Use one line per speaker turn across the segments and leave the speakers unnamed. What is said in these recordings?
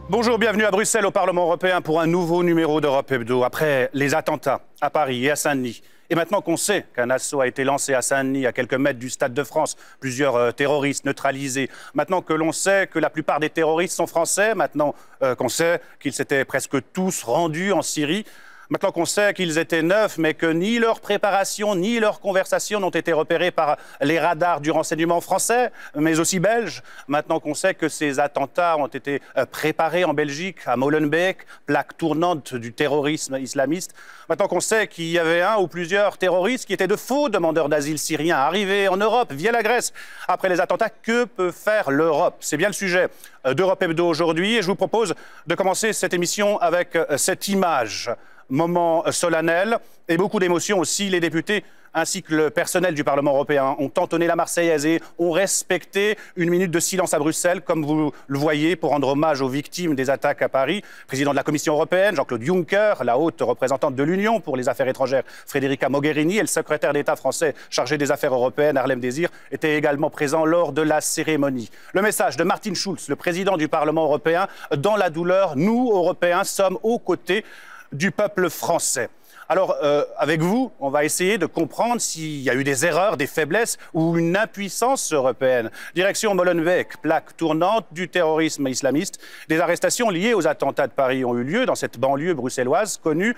Bonjour, bienvenue à Bruxelles au Parlement européen pour un nouveau numéro d'Europe Hebdo. Après les attentats à Paris et à Saint-Denis, et maintenant qu'on sait qu'un assaut a été lancé à Saint-Denis, à quelques mètres du Stade de France, plusieurs terroristes neutralisés, maintenant que l'on sait que la plupart des terroristes sont français, maintenant qu'on sait qu'ils s'étaient presque tous rendus en Syrie, maintenant qu'on sait qu'ils étaient 9, mais que ni leur préparation, ni leur conversation n'ont été repérées par les radars du renseignement français, mais aussi belge, maintenant qu'on sait que ces attentats ont été préparés en Belgique, à Molenbeek, plaque tournante du terrorisme islamiste, maintenant qu'on sait qu'il y avait un ou plusieurs terroristes qui étaient de faux demandeurs d'asile syriens arrivés en Europe via la Grèce. Après les attentats, que peut faire l'Europe? C'est bien le sujet d'Europe Hebdo aujourd'hui et je vous propose de commencer cette émission avec cette image. Moment solennel et beaucoup d'émotions aussi. Les députés ainsi que le personnel du Parlement européen ont entonné la Marseillaise et ont respecté une minute de silence à Bruxelles, comme vous le voyez, pour rendre hommage aux victimes des attaques à Paris. Président de la Commission européenne, Jean-Claude Juncker, la haute représentante de l'Union pour les affaires étrangères, Federica Mogherini, et le secrétaire d'État français chargé des affaires européennes, Harlem Désir, étaient également présents lors de la cérémonie. Le message de Martin Schulz, le président du Parlement européen, dans la douleur, nous, Européens, sommes aux côtés du peuple français. Alors, avec vous, on va essayer de comprendre s'il y a eu des erreurs, des faiblesses ou une impuissance européenne. Direction Molenbeek, plaque tournante du terrorisme islamiste. Des arrestations liées aux attentats de Paris ont eu lieu dans cette banlieue bruxelloise connue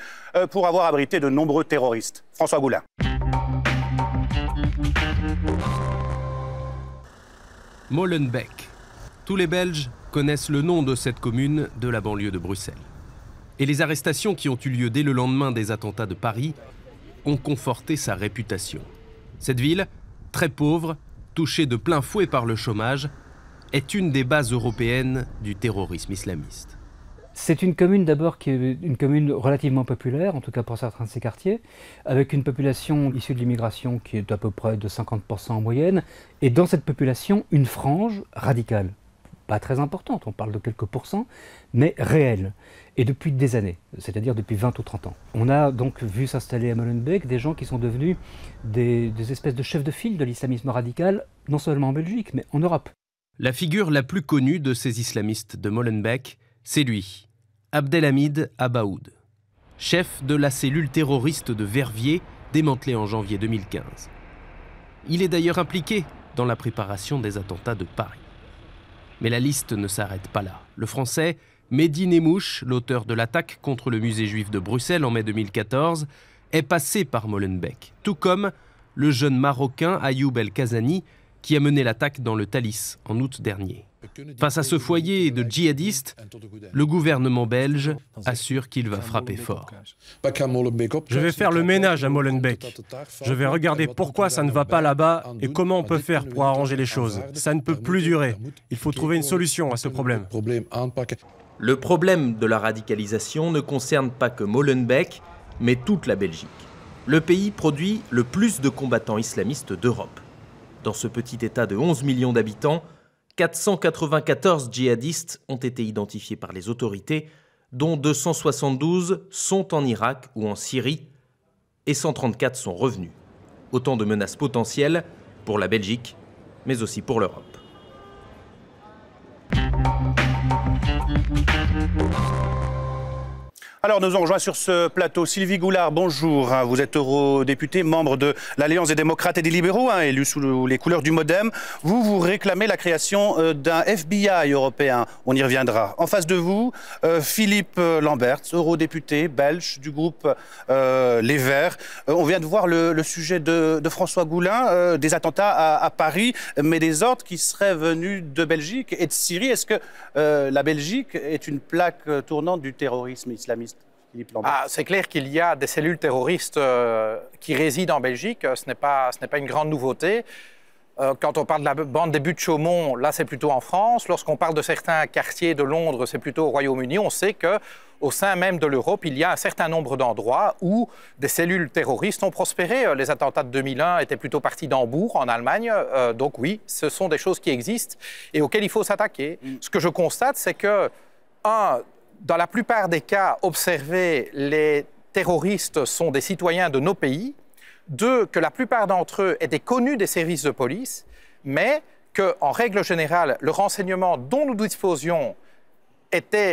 pour avoir abrité de nombreux terroristes. François Goulin.
Molenbeek. Tous les Belges connaissent le nom de cette commune de la banlieue de Bruxelles. Et les arrestations qui ont eu lieu dès le lendemain des attentats de Paris ont conforté sa réputation. Cette ville, très pauvre, touchée de plein fouet par le chômage, est une des bases européennes du terrorisme islamiste.
C'est une commune d'abord qui est une commune relativement populaire, en tout cas pour certains de ses quartiers, avec une population issue de l'immigration qui est à peu près de 50% en moyenne, et dans cette population, une frange radicale. Pas très importante, on parle de quelques pourcents, mais réelle. Et depuis des années, c'est-à-dire depuis 20 ou 30 ans. On a donc vu s'installer à Molenbeek des gens qui sont devenus des espèces de chefs de file de l'islamisme radical, non seulement en Belgique, mais en Europe.
La figure la plus connue de ces islamistes de Molenbeek, c'est lui, Abdelhamid Abaoud, chef de la cellule terroriste de Verviers, démantelée en janvier 2015. Il est d'ailleurs impliqué dans la préparation des attentats de Paris. Mais la liste ne s'arrête pas là. Le français Mehdi Nemmouche, l'auteur de l'attaque contre le musée juif de Bruxelles en mai 2014, est passé par Molenbeek, tout comme le jeune Marocain Ayoub El Kazani qui a mené l'attaque dans le Thalys en août dernier. Face à ce foyer de djihadistes, le gouvernement belge assure qu'il va frapper fort.
Je vais faire le ménage à Molenbeek. Je vais regarder pourquoi ça ne va pas là-bas et comment on peut faire pour arranger les choses. Ça ne peut plus durer. Il faut trouver une solution à ce problème.
Le problème de la radicalisation ne concerne pas que Molenbeek, mais toute la Belgique. Le pays produit le plus de combattants islamistes d'Europe. Dans ce petit État de 11 millions d'habitants, 494 djihadistes ont été identifiés par les autorités, dont 272 sont en Irak ou en Syrie, et 134 sont revenus. Autant de menaces potentielles pour la Belgique, mais aussi pour l'Europe.
Alors, nous avons rejoint sur ce plateau Sylvie Goulard, bonjour. Vous êtes eurodéputée, membre de l'Alliance des démocrates et des libéraux, élu sous les couleurs du MoDem. Vous réclamez la création d'un FBI européen. On y reviendra. En face de vous, Philippe Lamberts, eurodéputé belge du groupe Les Verts. On vient de voir le sujet de François Goulin, des attentats à Paris, mais des ordres qui seraient venus de Belgique et de Syrie. Est-ce que la Belgique est une plaque tournante du terrorisme islamiste ?
C'est clair qu'il y a des cellules terroristes qui résident en Belgique. Ce n'est pas une grande nouveauté. Quand on parle de la bande des Buttes-Chaumont, là c'est plutôt en France. Lorsqu'on parle de certains quartiers de Londres, c'est plutôt au Royaume-Uni. On sait qu'au sein même de l'Europe, il y a un certain nombre d'endroits où des cellules terroristes ont prospéré. Les attentats de 2001 étaient plutôt partis d'Hambourg, en Allemagne. Donc oui, ce sont des choses qui existent et auxquelles il faut s'attaquer. Ce que je constate, c'est que, dans la plupart des cas observés, les terroristes sont des citoyens de nos pays. 2, que la plupart d'entre eux étaient connus des services de police, mais qu'en règle générale, le renseignement dont nous disposions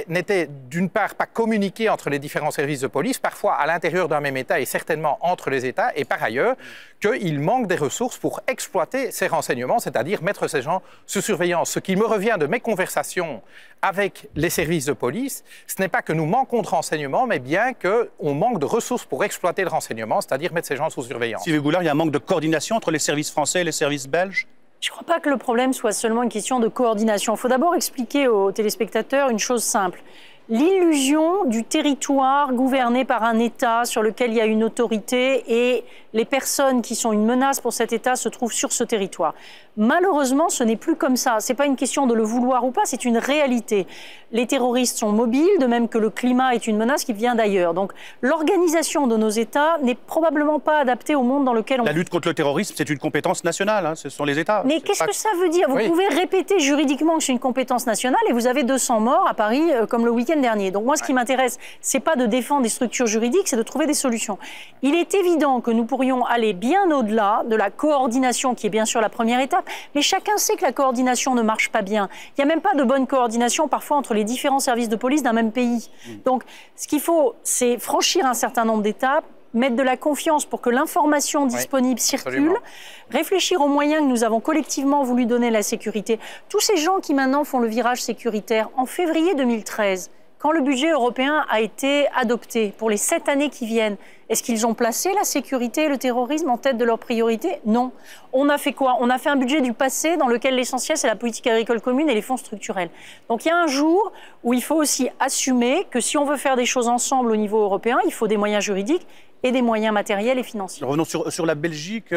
n'était d'une part pas communiqué entre les différents services de police, parfois à l'intérieur d'un même État et certainement entre les États, et par ailleurs qu'il manque des ressources pour exploiter ces renseignements, c'est-à-dire mettre ces gens sous surveillance. Ce qui me revient de mes conversations avec les services de police, ce n'est pas que nous manquons de renseignements, mais bien qu'on manque de ressources pour exploiter le renseignement, c'est-à-dire mettre ces gens sous surveillance.
Sylvie Goulard, il y a un manque de coordination entre les services français et les services belges ?
Je ne crois pas que le problème soit seulement une question de coordination. Il faut d'abord expliquer aux téléspectateurs une chose simple. L'illusion du territoire gouverné par un État sur lequel il y a une autorité et les personnes qui sont une menace pour cet État se trouvent sur ce territoire. Malheureusement, ce n'est plus comme ça. Ce n'est pas une question de le vouloir ou pas, c'est une réalité. Les terroristes sont mobiles, de même que le climat est une menace qui vient d'ailleurs. Donc l'organisation de nos États n'est probablement pas adaptée au monde dans lequel on...
La lutte contre le terrorisme, c'est une compétence nationale, hein, ce sont les États.
Mais qu'est-ce que ça veut dire? Vous pouvez répéter juridiquement que c'est une compétence nationale et vous avez 200 morts à Paris comme le week-end dernier. Donc moi, ce qui m'intéresse, c'est pas de défendre des structures juridiques, c'est de trouver des solutions. Il est évident que nous pourrions aller bien au-delà de la coordination, qui est bien sûr la première étape, mais chacun sait que la coordination ne marche pas bien. Il n'y a même pas de bonne coordination parfois entre les différents services de police d'un même pays. Donc ce qu'il faut, c'est franchir un certain nombre d'étapes, mettre de la confiance pour que l'information disponible circule, réfléchir aux moyens que nous avons collectivement voulu donner à la sécurité. Tous ces gens qui maintenant font le virage sécuritaire, en février 2013, quand le budget européen a été adopté pour les 7 années qui viennent, est-ce qu'ils ont placé la sécurité et le terrorisme en tête de leurs priorités? Non. On a fait quoi? On a fait un budget du passé dans lequel l'essentiel, c'est la politique agricole commune et les fonds structurels. Donc il y a un jour où il faut aussi assumer que si on veut faire des choses ensemble au niveau européen, il faut des moyens juridiques et des moyens matériels et financiers.
Revenons sur la Belgique, qui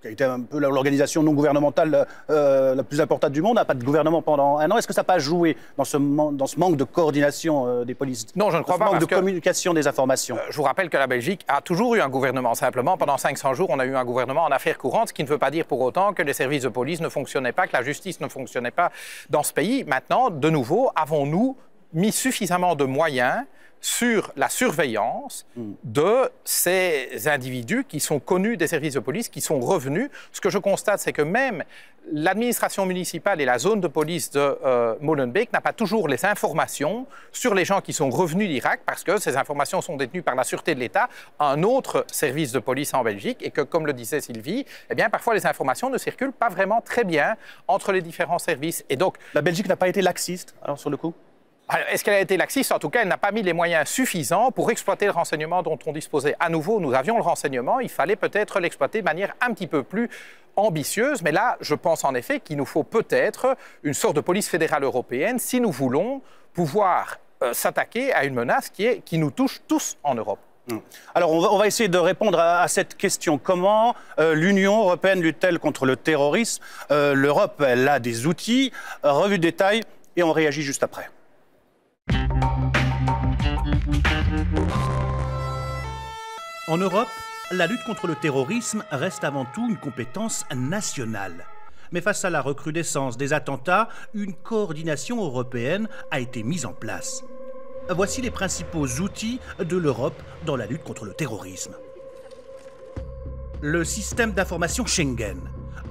a été un peu l'organisation non gouvernementale la plus importante du monde, n'a pas de gouvernement pendant un an. Est-ce que ça n'a pas joué dans ce manque de coordination des polices?
Non, je ne crois pas.
Manque de communication des informations.
Je vous rappelle que la Belgique a toujours eu un gouvernement. Simplement, pendant 500 jours, on a eu un gouvernement en affaires courantes, ce qui ne veut pas dire pour autant que les services de police ne fonctionnaient pas, que la justice ne fonctionnait pas dans ce pays. Maintenant, de nouveau, avons-nous mis suffisamment de moyens sur la surveillance de ces individus qui sont connus des services de police, qui sont revenus? Ce que je constate, c'est que même l'administration municipale et la zone de police de Molenbeek n'a pas toujours les informations sur les gens qui sont revenus d'Irak, parce que ces informations sont détenues par la Sûreté de l'État, un autre service de police en Belgique, et que, comme le disait Sylvie, eh bien, parfois les informations ne circulent pas vraiment très bien entre les différents services. Et donc,
la Belgique n'a pas été laxiste, alors, sur le coup?
Est-ce qu'elle a été laxiste? En tout cas, elle n'a pas mis les moyens suffisants pour exploiter le renseignement dont on disposait. À nouveau, nous avions le renseignement, il fallait peut-être l'exploiter de manière un petit peu plus ambitieuse. Mais là, je pense en effet qu'il nous faut peut-être une sorte de police fédérale européenne si nous voulons pouvoir s'attaquer à une menace qui nous touche tous en Europe.
Alors, on va essayer de répondre à cette question. Comment l'Union européenne lutte-t-elle contre le terrorisme? L'Europe, elle a des outils. Revue de détail, et on réagit juste après.
En Europe, la lutte contre le terrorisme reste avant tout une compétence nationale. Mais face à la recrudescence des attentats, une coordination européenne a été mise en place. Voici les principaux outils de l'Europe dans la lutte contre le terrorisme. Le système d'information Schengen.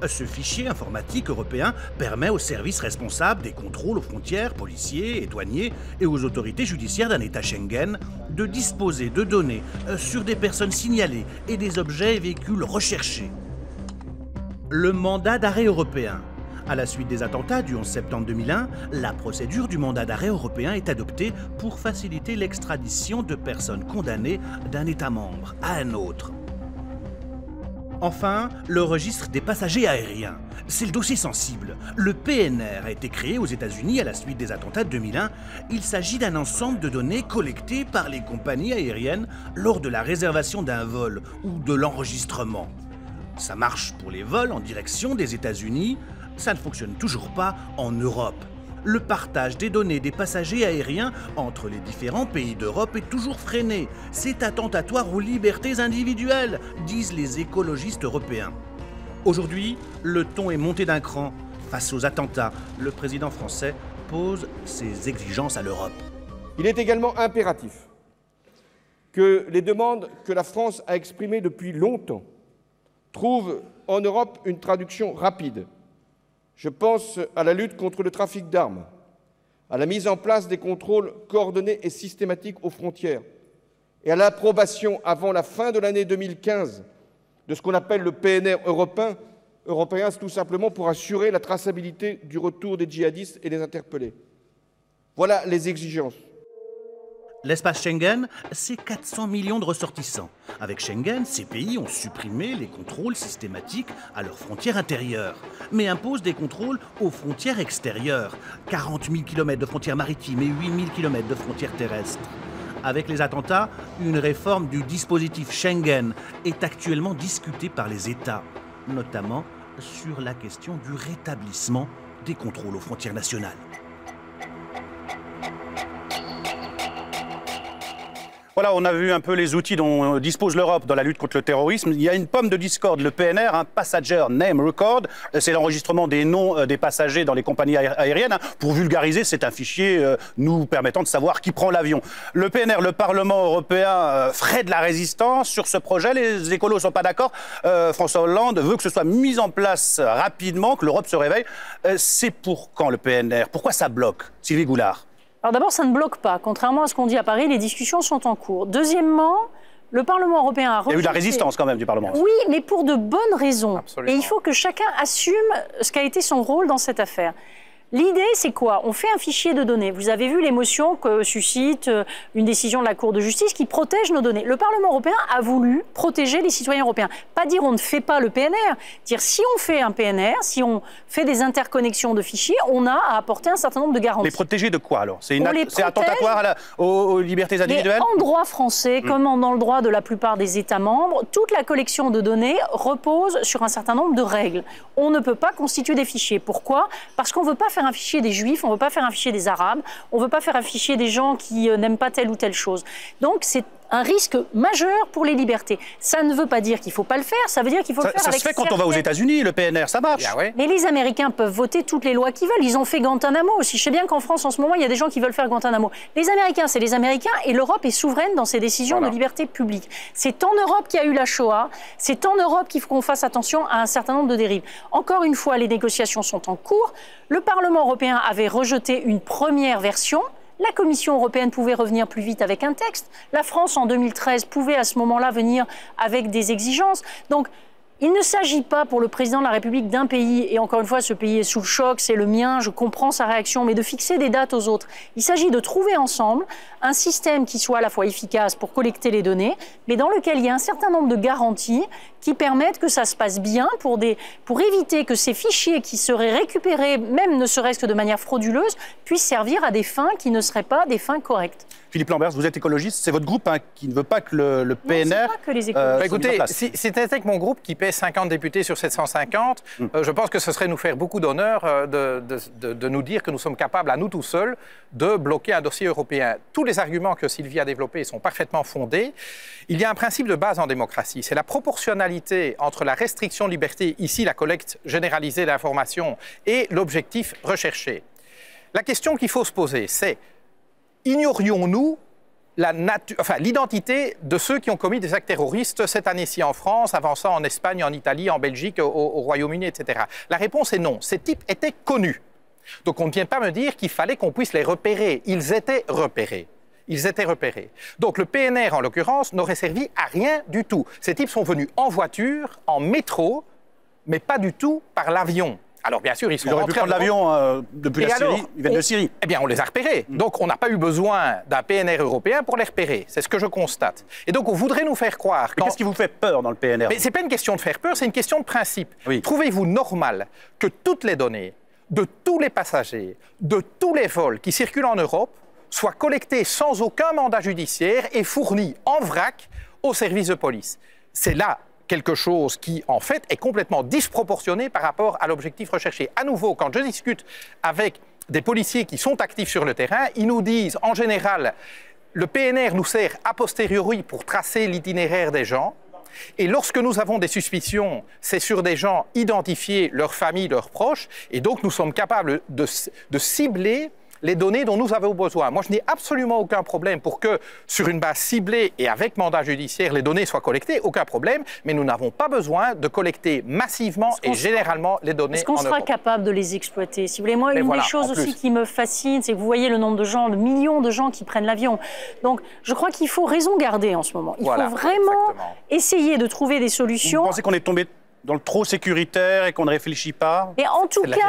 Ce fichier informatique européen permet aux services responsables des contrôles aux frontières, policiers et douaniers, et aux autorités judiciaires d'un État Schengen de disposer de données sur des personnes signalées et des objets et véhicules recherchés. Le mandat d'arrêt européen. À la suite des attentats du 11 septembre 2001, la procédure du mandat d'arrêt européen est adoptée pour faciliter l'extradition de personnes condamnées d'un État membre à un autre. Enfin, le registre des passagers aériens. C'est le dossier sensible. Le PNR a été créé aux États-Unis à la suite des attentats de 2001. Il s'agit d'un ensemble de données collectées par les compagnies aériennes lors de la réservation d'un vol ou de l'enregistrement. Ça marche pour les vols en direction des États-Unis. Ça ne fonctionne toujours pas en Europe. Le partage des données des passagers aériens entre les différents pays d'Europe est toujours freiné. C'est attentatoire aux libertés individuelles, disent les écologistes européens. Aujourd'hui, le ton est monté d'un cran. Face aux attentats, le président français pose ses exigences à l'Europe.
Il est également impératif que les demandes que la France a exprimées depuis longtemps trouvent en Europe une traduction rapide. Je pense à la lutte contre le trafic d'armes, à la mise en place des contrôles coordonnés et systématiques aux frontières et à l'approbation avant la fin de l'année 2015 de ce qu'on appelle le PNR européen. Européen, c'est tout simplement pour assurer la traçabilité du retour des djihadistes et les interpeller. Voilà les exigences.
L'espace Schengen, c'est 400 millions de ressortissants. Avec Schengen, ces pays ont supprimé les contrôles systématiques à leurs frontières intérieures, mais imposent des contrôles aux frontières extérieures. 40 000 km de frontières maritimes et 8 000 km de frontières terrestres. Avec les attentats, une réforme du dispositif Schengen est actuellement discutée par les États, notamment sur la question du rétablissement des contrôles aux frontières nationales.
Voilà, on a vu un peu les outils dont dispose l'Europe dans la lutte contre le terrorisme. Il y a une pomme de discorde, le PNR, un Passenger Name Record. C'est l'enregistrement des noms des passagers dans les compagnies aériennes. Pour vulgariser, c'est un fichier nous permettant de savoir qui prend l'avion. Le PNR, le Parlement européen, ferait de la résistance sur ce projet. Les écolos ne sont pas d'accord. François Hollande veut que ce soit mis en place rapidement, que l'Europe se réveille. C'est pour quand le PNR? Pourquoi ça bloque? Sylvie Goulard.
Alors d'abord, ça ne bloque pas. Contrairement à ce qu'on dit à Paris, les discussions sont en cours. Deuxièmement, le Parlement européen a refusé...
Il y a eu de la résistance quand même du Parlement.
Oui, mais pour de bonnes raisons.
Absolument.
Et il faut que chacun assume ce qu'a été son rôle dans cette affaire. L'idée, c'est quoi? On fait un fichier de données. Vous avez vu l'émotion que suscite une décision de la Cour de justice qui protège nos données. Le Parlement européen a voulu protéger les citoyens européens. Pas dire on ne fait pas le PNR. Dire si on fait un PNR, si on fait des interconnexions de fichiers, on a à apporter un certain nombre de garanties.
Les protéger de quoi alors? C'est attentatoire aux libertés individuelles?
En droit français, comme dans le droit de la plupart des États membres, toute la collection de données repose sur un certain nombre de règles. On ne peut pas constituer des fichiers. Pourquoi? Parce qu'on ne veut pas faire un fichier des Juifs, on ne veut pas faire un fichier des Arabes, on ne veut pas faire un fichier des gens qui n'aiment pas telle ou telle chose. Donc c'est un risque majeur pour les libertés. Ça ne veut pas dire qu'il ne faut pas le faire, ça veut dire qu'il faut le faire avec...
Ça se fait quand on va aux États-Unis, le PNR, ça marche.
Ah ouais.
Mais les Américains peuvent voter toutes les lois qu'ils veulent. Ils ont fait Guantanamo aussi. Je sais bien qu'en France, en ce moment, il y a des gens qui veulent faire Guantanamo. Les Américains, c'est les Américains et l'Europe est souveraine dans ses décisions de liberté publique. C'est en Europe qu'il y a eu la Shoah. C'est en Europe qu'il faut qu'on fasse attention à un certain nombre de dérives. Encore une fois, les négociations sont en cours. Le Parlement européen avait rejeté une première version. La Commission européenne pouvait revenir plus vite avec un texte. La France, en 2013, pouvait à ce moment-là venir avec des exigences. Donc, il ne s'agit pas pour le président de la République d'un pays, et encore une fois, ce pays est sous le choc, c'est le mien, je comprends sa réaction, mais de fixer des dates aux autres. Il s'agit de trouver ensemble un système qui soit à la fois efficace pour collecter les données, mais dans lequel il y a un certain nombre de garanties qui permettent que ça se passe bien pour éviter que ces fichiers qui seraient récupérés, même ne serait-ce que de manière frauduleuse, puissent servir à des fins qui ne seraient pas des fins correctes.
Philippe Lamberts, vous êtes écologiste, c'est votre groupe qui ne veut pas que le PNR...
Non, c'est pas que les écologistes.
Écoutez, si c'était avec mon groupe qui paie 50 députés sur 750, je pense que ce serait nous faire beaucoup d'honneur de nous dire que nous sommes capables, à nous tout seuls, de bloquer un dossier européen. Tous les arguments que Sylvie a développés sont parfaitement fondés. Il y a un principe de base en démocratie, c'est la proportionnalité entre la restriction de liberté, ici la collecte généralisée d'informations, et l'objectif recherché. La question qu'il faut se poser, c'est: ignorions-nous l'identité de ceux qui ont commis des actes terroristes cette année-ci en France, avant ça en Espagne, en Italie, en Belgique, au Royaume-Uni, etc. La réponse est non. Ces types étaient connus. Donc on ne vient pas me dire qu'il fallait qu'on puisse les repérer. Ils étaient repérés. Ils étaient repérés. Donc le PNR, en l'occurrence, n'aurait servi à rien du tout. Ces types sont venus en voiture, en métro, mais pas du tout par l'avion. Alors bien sûr, ils
auraient pu prendre l'avion depuis la Syrie, ils viennent de Syrie.
Eh bien, on les a repérés. Donc on n'a pas eu besoin d'un PNR européen pour les repérer. C'est ce que je constate. Et donc on voudrait nous faire croire...
Qu'est-ce qui vous fait peur dans le PNR?
Mais ce n'est pas une question de faire peur, c'est une question de principe.
Oui.
Trouvez-vous normal que toutes les données de tous les passagers, de tous les vols qui circulent en Europe, soient collectées sans aucun mandat judiciaire et fournies en vrac aux services de police? C'est là quelque chose qui, en fait, est complètement disproportionné par rapport à l'objectif recherché. À nouveau, quand je discute avec des policiers qui sont actifs sur le terrain, ils nous disent, en général, le PNR nous sert a posteriori pour tracer l'itinéraire des gens. Et lorsque nous avons des suspicions, c'est sur des gens identifiés, leurs familles, leurs proches, et donc nous sommes capables de cibler les données dont nous avons besoin. Moi, je n'ai absolument aucun problème pour que, sur une base ciblée et avec mandat judiciaire, les données soient collectées, aucun problème, mais nous n'avons pas besoin de collecter massivement et généralement les données en Europe.
Est-ce qu'on sera capable de les exploiter? Si vous voulez, moi, une des choses aussi qui me fascine, c'est que vous voyez le nombre de gens, de millions de gens qui prennent l'avion. Donc, je crois qu'il faut raison garder en ce moment. Il faut vraiment essayer de trouver des solutions.
Vous pensez qu'on est tombé dans le trop sécuritaire et qu'on ne réfléchit pas?
Et en tout cas,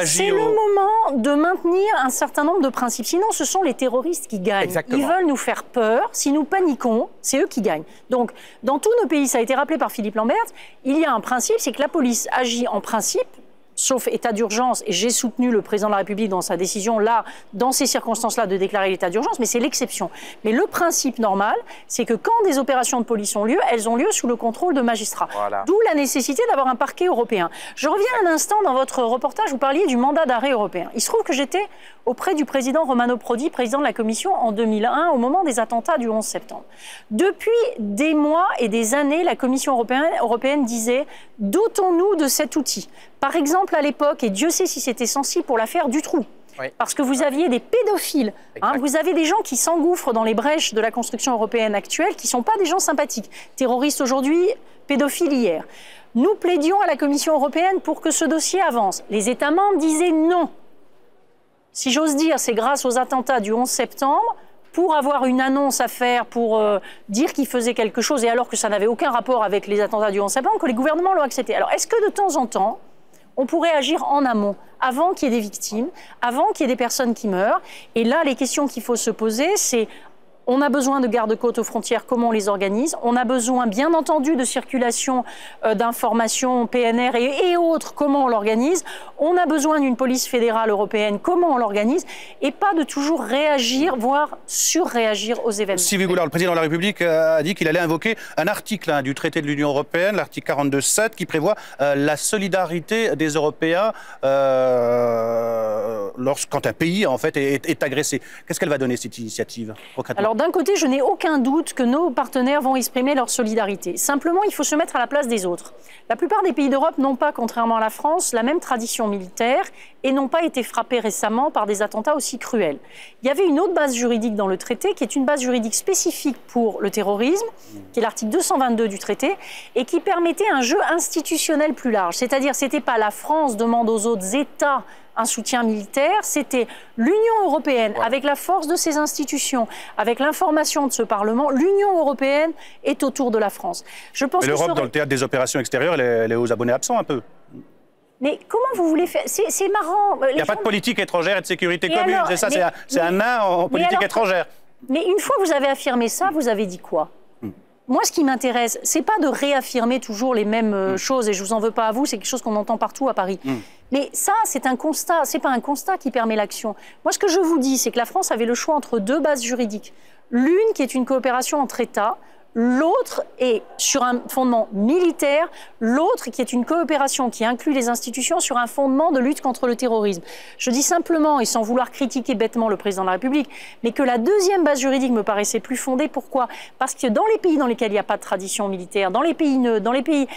c'est le moment de maintenir un certain nombre de principes. Sinon, ce sont les terroristes qui gagnent. Exactement. Ils veulent nous faire peur. Si nous paniquons, c'est eux qui gagnent. Donc, dans tous nos pays, ça a été rappelé par Philippe Lambert, il y a un principe, c'est que la police agit en principe, sauf état d'urgence, et j'ai soutenu le président de la République dans sa décision, là, dans ces circonstances-là, de déclarer l'état d'urgence, mais c'est l'exception. Mais le principe normal, c'est que quand des opérations de police ont lieu, elles ont lieu sous le contrôle de magistrats. Voilà. D'où la nécessité d'avoir un parquet européen. Je reviens un instant dans votre reportage, vous parliez du mandat d'arrêt européen. Il se trouve que j'étais auprès du président Romano Prodi, président de la Commission en 2001, au moment des attentats du 11 septembre. Depuis des mois et des années, la Commission européenne disait « dotons-nous de cet outil ». Par exemple, à l'époque, et Dieu sait si c'était sensible pour l'affaire Dutroux, parce que vous aviez des pédophiles, vous avez des gens qui s'engouffrent dans les brèches de la construction européenne actuelle, qui ne sont pas des gens sympathiques. Terroristes aujourd'hui, pédophiles hier. Nous plaidions à la Commission européenne pour que ce dossier avance. Les États membres disaient non. Si j'ose dire, c'est grâce aux attentats du 11 septembre, pour avoir une annonce à faire, pour dire qu'ils faisaient quelque chose, et alors que ça n'avait aucun rapport avec les attentats du 11 septembre, que les gouvernements l'ont accepté. Alors, est-ce que de temps en temps, on pourrait agir en amont, avant qu'il y ait des victimes, avant qu'il y ait des personnes qui meurent? Et là, les questions qu'il faut se poser, c'est on a besoin de garde-côtes aux frontières, comment on les organise? On a besoin, bien entendu, de circulation d'informations PNR et autres, comment on l'organise? On a besoin d'une police fédérale européenne, comment on l'organise? Et pas de toujours réagir, voire surréagir aux événements.
Sylvie Goulard, le président de la République, a dit qu'il allait invoquer un article du traité de l'Union européenne, l'article 42.7, qui prévoit la solidarité des Européens quand un pays, en fait, est agressé. Qu'est-ce qu'elle va donner, cette initiative, concrètement?
Alors, d'un côté, je n'ai aucun doute que nos partenaires vont exprimer leur solidarité. Simplement, il faut se mettre à la place des autres. La plupart des pays d'Europe n'ont pas, contrairement à la France, la même tradition militaire et n'ont pas été frappés récemment par des attentats aussi cruels. Il y avait une autre base juridique dans le traité, qui est une base juridique spécifique pour le terrorisme, qui est l'article 222 du traité, et qui permettait un jeu institutionnel plus large. C'est-à-dire, ce n'était pas la France demande aux autres États un soutien militaire, c'était l'Union européenne, avec la force de ses institutions, avec l'information de ce Parlement, l'Union européenne est autour de la France. Je pense
Mais l'Europe, dans le théâtre des opérations extérieures, elle est aux abonnés absents un peu.
Mais comment vous voulez faire? C'est marrant.
Il n'y a pas de politique étrangère et de sécurité commune, c'est ça, c'est un nain en politique étrangère.
Mais une fois que vous avez affirmé ça, vous avez dit quoi? Moi, ce qui m'intéresse, c'est pas de réaffirmer toujours les mêmes choses, et je vous en veux pas à vous, c'est quelque chose qu'on entend partout à Paris. Mais ça, c'est un constat, c'est pas un constat qui permet l'action. Moi, ce que je vous dis, c'est que la France avait le choix entre deux bases juridiques. L'une qui est une coopération entre États, l'autre est sur un fondement militaire, l'autre qui est une coopération qui inclut les institutions sur un fondement de lutte contre le terrorisme. Je dis simplement, et sans vouloir critiquer bêtement le président de la République, mais que la deuxième base juridique me paraissait plus fondée. Pourquoi? Parce que dans les pays dans lesquels il n'y a pas de tradition militaire, dans les pays neutres, dans les pays...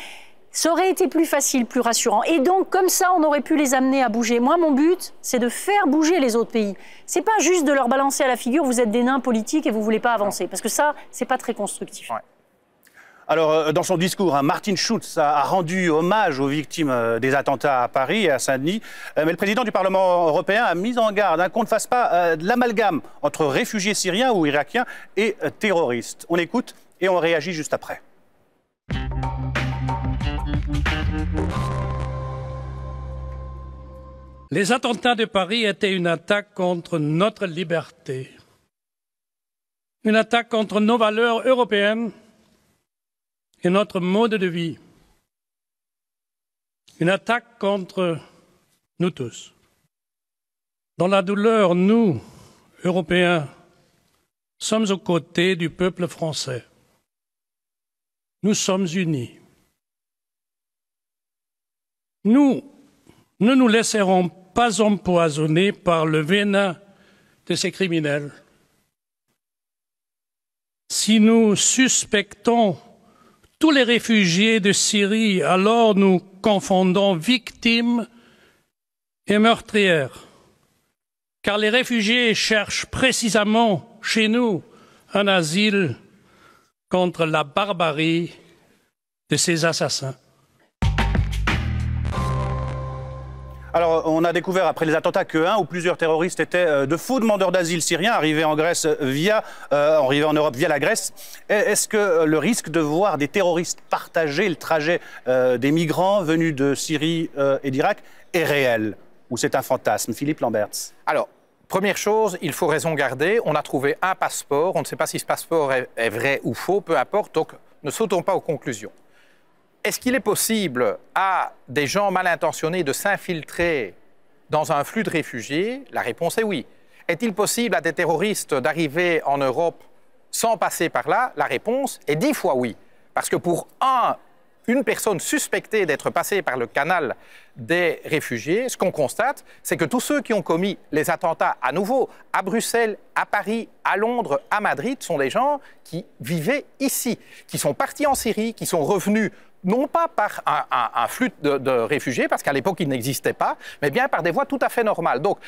ça aurait été plus facile, plus rassurant. Et donc, comme ça, on aurait pu les amener à bouger. Moi, mon but, c'est de faire bouger les autres pays. C'est pas juste de leur balancer à la figure, vous êtes des nains politiques et vous voulez pas avancer. Parce que ça, c'est pas très constructif.
Ouais. Alors, dans son discours, Martin Schulz a rendu hommage aux victimes des attentats à Paris et à Saint-Denis. Mais le président du Parlement européen a mis en garde qu'on ne fasse pas de l'amalgame entre réfugiés syriens ou irakiens et terroristes. On écoute et on réagit juste après.
Les attentats de Paris étaient une attaque contre notre liberté, une attaque contre nos valeurs européennes et notre mode de vie, une attaque contre nous tous. Dans la douleur, nous, Européens, sommes aux côtés du peuple français. Nous sommes unis. Nous ne nous laisserons pas empoisonner par le venin de ces criminels. Si nous suspectons tous les réfugiés de Syrie, alors nous confondons victimes et meurtrières. car les réfugiés cherchent précisément chez nous un asile contre la barbarie de ces assassins.
Alors, on a découvert après les attentats qu'un ou plusieurs terroristes étaient de faux demandeurs d'asile syriens arrivés en Grèce arrivés en Europe via la Grèce. Est-ce que le risque de voir des terroristes partager le trajet des migrants venus de Syrie et d'Irak est réel ou c'est un fantasme? Philippe Lamberts.
Alors, première chose, il faut raison garder. On a trouvé un passeport. On ne sait pas si ce passeport est vrai ou faux, peu importe. Donc, ne sautons pas aux conclusions. Est-ce qu'il est possible à des gens mal intentionnés de s'infiltrer dans un flux de réfugiés? La réponse est oui. Est-il possible à des terroristes d'arriver en Europe sans passer par là? La réponse est 10 fois oui. Parce que pour une personne suspectée d'être passée par le canal des réfugiés, ce qu'on constate, c'est que tous ceux qui ont commis les attentats à nouveau à Bruxelles, à Paris, à Londres, à Madrid, sont des gens qui vivaient ici, qui sont partis en Syrie, qui sont revenus non pas par un flux de réfugiés, parce qu'à l'époque, il n'existait pas, mais bien par des voies tout à fait normales. Donc,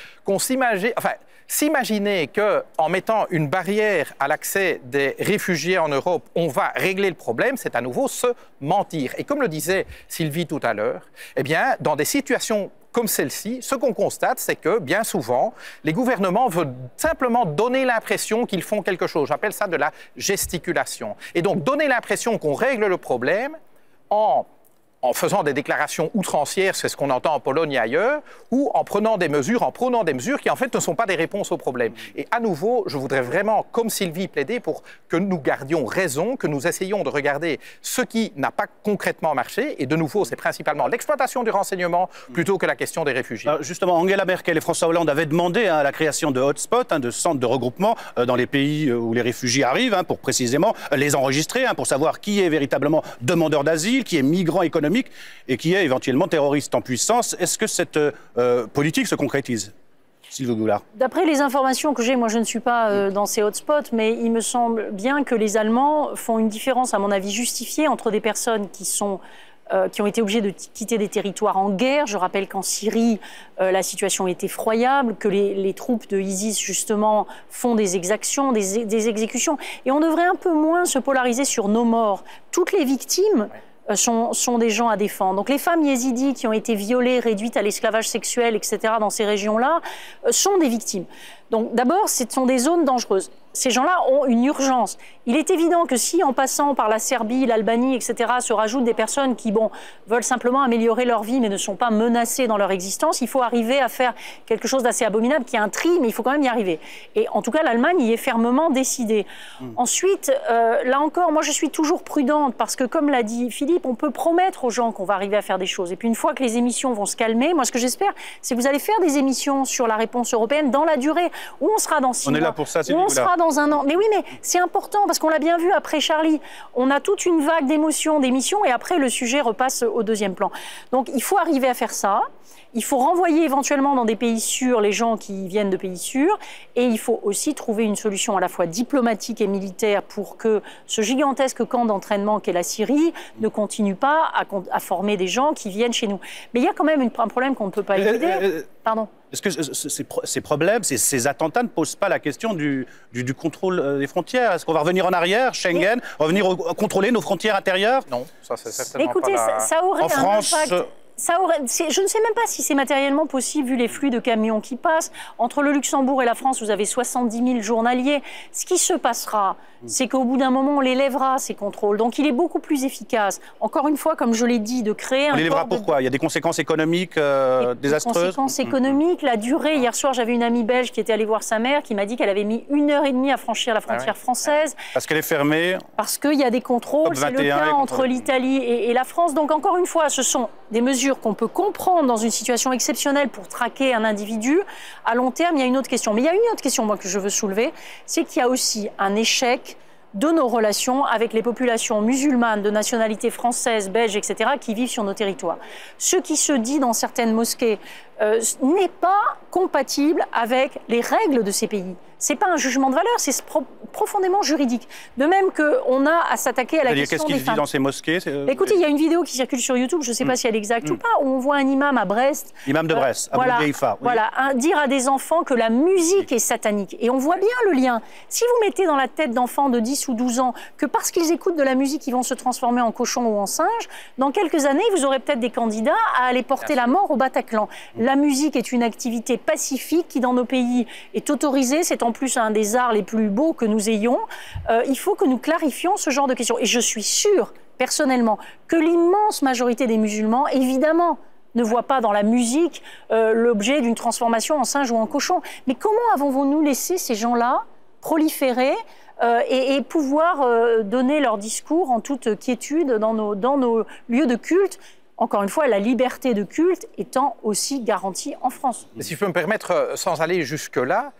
s'imaginer qu'en mettant une barrière à l'accès des réfugiés en Europe, on va régler le problème, c'est à nouveau se mentir. Et comme le disait Sylvie tout à l'heure, eh bien, dans des situations comme celle-ci, ce qu'on constate, c'est que, bien souvent, les gouvernements veulent simplement donner l'impression qu'ils font quelque chose. J'appelle ça de la gesticulation. Et donc, donner l'impression qu'on règle le problème en faisant des déclarations outrancières, c'est ce qu'on entend en Pologne et ailleurs, ou en prônant des mesures qui en fait ne sont pas des réponses aux problèmes. Et à nouveau, je voudrais vraiment, comme Sylvie, plaider pour que nous gardions raison, que nous essayions de regarder ce qui n'a pas concrètement marché. Et de nouveau, c'est principalement l'exploitation du renseignement plutôt que la question des réfugiés.
Alors justement, Angela Merkel et François Hollande avaient demandé la création de hotspots, de centres de regroupement dans les pays où les réfugiés arrivent, pour précisément les enregistrer, pour savoir qui est véritablement demandeur d'asile, qui est migrant économique et qui est éventuellement terroriste en puissance. Est-ce que cette politique se concrétise? Sylvie Goulard.
D'après les informations que j'ai, moi je ne suis pas dans ces hotspots, mais il me semble bien que les Allemands font une différence, à mon avis, justifiée entre des personnes qui ont été obligées de quitter des territoires en guerre. Je rappelle qu'en Syrie, la situation est effroyable, que les troupes de ISIS, justement, font des exactions, des exécutions. Et on devrait un peu moins se polariser sur nos morts. Toutes les victimes sont des gens à défendre. Donc les femmes yézidis qui ont été violées, réduites à l'esclavage sexuel, etc., dans ces régions-là, sont des victimes. Donc d'abord, ce sont des zones dangereuses. Ces gens-là ont une urgence. Il est évident que si, en passant par la Serbie, l'Albanie, etc., se rajoutent des personnes qui, veulent simplement améliorer leur vie, mais ne sont pas menacées dans leur existence, il faut arriver à faire quelque chose d'assez abominable, qui est un tri, mais il faut quand même y arriver. Et en tout cas, l'Allemagne y est fermement décidée. Ensuite, là encore, moi je suis toujours prudente, parce que comme l'a dit Philippe, on peut promettre aux gens qu'on va arriver à faire des choses. Et puis une fois que les émissions vont se calmer, moi ce que j'espère, c'est que vous allez faire des émissions sur la réponse européenne dans la durée, où on sera dans 6 mois.
On est là pour ça, Sylvie
Goulard. Dans un an. Mais oui, mais c'est important parce qu'on l'a bien vu après Charlie. On a toute une vague d'émotions, d'émissions et après le sujet repasse au deuxième plan. Donc il faut arriver à faire ça. Il faut renvoyer éventuellement dans des pays sûrs les gens qui viennent de pays sûrs et il faut aussi trouver une solution à la fois diplomatique et militaire pour que ce gigantesque camp d'entraînement qu'est la Syrie ne continue pas à former des gens qui viennent chez nous. Mais il y a quand même un problème qu'on ne peut pas éluder. Pardon.
Est-ce que ces problèmes, ces attentats ne posent pas la question du contrôle des frontières? Est-ce qu'on va revenir en arrière, Schengen, revenir contrôler nos frontières intérieures?
Non, ça c'est certainement
Écoutez,
pas
ça aurait
en France,
impact. Je ne sais même pas si c'est matériellement possible vu les flux de camions qui passent. Entre le Luxembourg et la France, vous avez 70 000 journaliers. Ce qui se passera, c'est qu'au bout d'un moment, on les lèvera, ces contrôles. Donc il est beaucoup plus efficace. Encore une fois, comme je l'ai dit, de créer un...
On les lèvera pourquoi? Il y a des conséquences économiques désastreuses?
Des conséquences économiques, la durée. Hier soir, j'avais une amie belge qui était allée voir sa mère, qui m'a dit qu'elle avait mis 1h30 à franchir la frontière française.
Parce qu'elle est fermée?
Parce qu'il y a des contrôles. C'est le cas entre l'Italie et la France. Donc encore une fois, ce sont des mesures qu'on peut comprendre dans une situation exceptionnelle pour traquer un individu. À long terme, il y a une autre question. Mais il y a une autre question, moi, que je veux soulever, c'est qu'il y a aussi un échec de nos relations avec les populations musulmanes de nationalité française, belge, etc., qui vivent sur nos territoires. Ce qui se dit dans certaines mosquées n'est pas compatible avec les règles de ces pays. c'est pas un jugement de valeur, c'est profondément juridique. De même qu'on a à s'attaquer à la question des femmes.
Qu'est-ce qu'il dit dans ces mosquées?
Écoutez, il y a une vidéo qui circule sur YouTube, je ne sais pas si elle est exacte ou pas, où on voit un imam à Brest.
Imam de Brest, Abou Deifa.
Voilà, dire à des enfants que la musique est satanique. Et on voit bien le lien. Si vous mettez dans la tête d'enfants de 10 ou 12 ans que parce qu'ils écoutent de la musique, ils vont se transformer en cochon ou en singe, dans quelques années, vous aurez peut-être des candidats à aller porter la mort au Bataclan. La musique est une activité pacifique qui, dans nos pays, est autorisée. C'est en plus un des arts les plus beaux que nous ayons. Il faut que nous clarifions ce genre de questions. Et je suis sûre, personnellement, que l'immense majorité des musulmans, évidemment, ne voient pas dans la musique l'objet d'une transformation en singe ou en cochon. Mais comment avons-nous laissé ces gens-là proliférer et pouvoir donner leur discours en toute quiétude dans nos lieux de culte? Encore une fois, la liberté de culte étant aussi garantie en France.
Mais si je peux me permettre, sans aller jusque-là,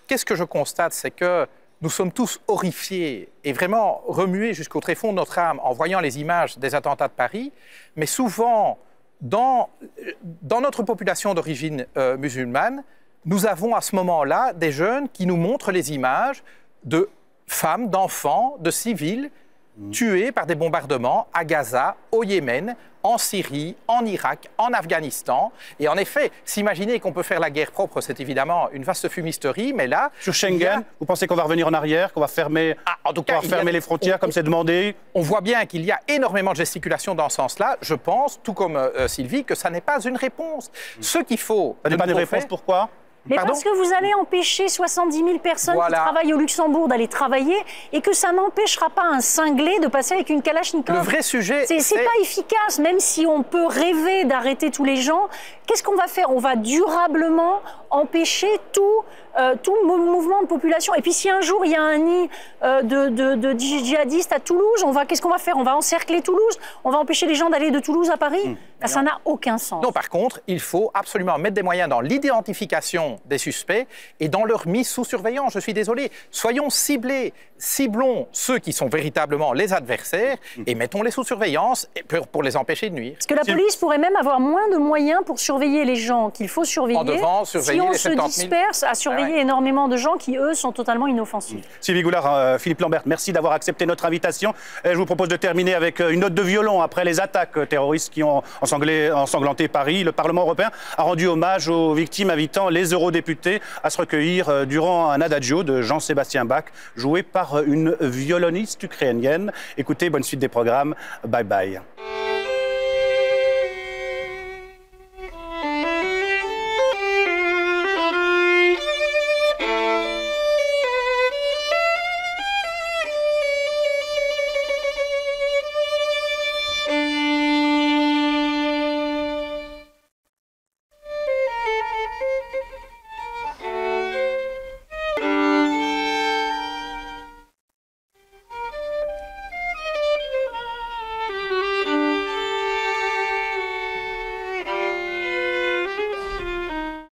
qu'est-ce que je constate, c'est que nous sommes tous horrifiés et vraiment remués jusqu'au tréfonds de notre âme en voyant les images des attentats de Paris, mais souvent, dans notre population d'origine musulmane, nous avons à ce moment-là des jeunes qui nous montrent les images de femmes, d'enfants, de civils tués par des bombardements à Gaza, au Yémen, en Syrie, en Irak, en Afghanistan. Et en effet, s'imaginer qu'on peut faire la guerre propre, c'est évidemment une vaste fumisterie, mais là...
Sur Schengen, vous pensez qu'on va revenir en arrière, qu'on va fermer, fermer les frontières comme c'est demandé?
On voit bien qu'il y a énormément de gesticulation dans ce sens-là. Je pense, tout comme Sylvie, que ça n'est pas une réponse. Ce qu'il faut...
Ça n'est pas une réponse, pourquoi?
Mais parce que vous allez empêcher 70 000 personnes qui travaillent au Luxembourg d'aller travailler et que ça n'empêchera pas un cinglé de passer avec une kalachnikov.
Le vrai sujet,
c'est pas efficace, même si on peut rêver d'arrêter tous les gens. Qu'est-ce qu'on va faire? On va durablement empêcher tout mouvement de population. Et puis si un jour il y a un nid de djihadistes à Toulouse, qu'est-ce qu'on va faire? On va encercler Toulouse? On va empêcher les gens d'aller de Toulouse à Paris? Ça n'a aucun sens.
Non, par contre, il faut absolument mettre des moyens dans l'identification des suspects et dans leur mise sous surveillance. Je suis désolé. Soyons ciblés. Ciblons ceux qui sont véritablement les adversaires et mettons-les sous surveillance pour les empêcher de nuire.
Parce que la police pourrait même avoir moins de moyens pour surveiller les gens qu'il faut surveiller.
En devant surveiller
si on
les
se disperse à surveiller énormément de gens qui, eux, sont totalement inoffensifs.
Sylvie Goulard, Philippe Lambert, merci d'avoir accepté notre invitation. Je vous propose de terminer avec une note de violon après les attaques terroristes qui ont ensanglanté Paris. Le Parlement européen a rendu hommage aux victimes, invitant les eurodéputés à se recueillir durant un adagio de Jean-Sébastien Bach, joué par une violoniste ukrainienne. Écoutez, bonne suite des programmes. Bye bye.